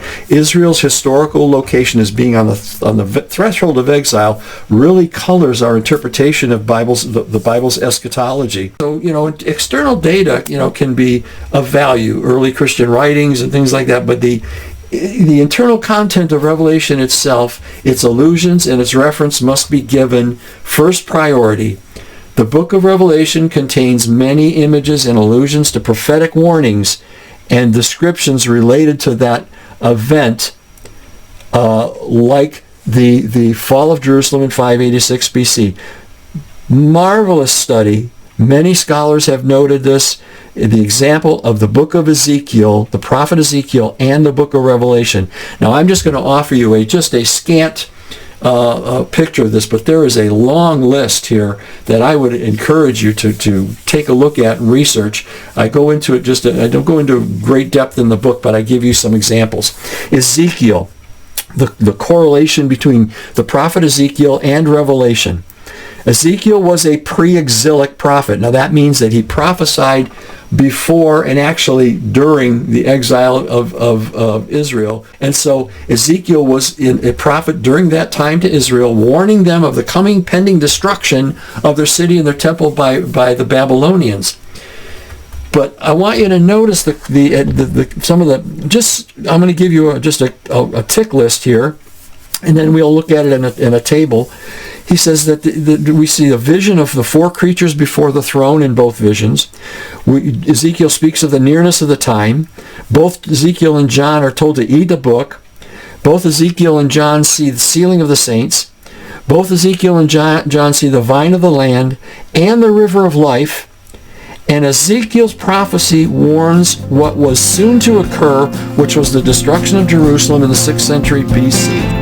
that Israel's historical location as being on the threshold of exile really colors our interpretation of the Bible's eschatology. So, external data, can be of value, early Christian writings and things like that, but the internal content of Revelation itself, its allusions and its reference must be given first priority. The book of Revelation contains many images and allusions to prophetic warnings and descriptions related to that event, like the fall of Jerusalem in 586 BC. Marvelous study. Many scholars have noted this. The example of the book of Ezekiel, the prophet Ezekiel, and the book of Revelation. Now, I'm just going to offer you just a scant picture of this, but there is a long list here that I would encourage you to take a look at and research. I go into it I don't go into great depth in the book, but I give you some examples. Ezekiel, the correlation between the prophet Ezekiel and Revelation. Ezekiel was a pre-exilic prophet. Now that means that he prophesied before and actually during the exile of Israel. And so Ezekiel was a prophet during that time to Israel, warning them of the coming pending destruction of their city and their temple by the Babylonians. But I want you to notice some of the, I'm going to give you just a tick list here, and then we'll look at it in a table. He says that we see a vision of the four creatures before the throne in both visions. Ezekiel speaks of the nearness of the time. Both Ezekiel and John are told to eat the book. Both Ezekiel and John see the sealing of the saints. Both Ezekiel and John see the vine of the land and the river of life. And Ezekiel's prophecy warns what was soon to occur, which was the destruction of Jerusalem in the 6th century BC.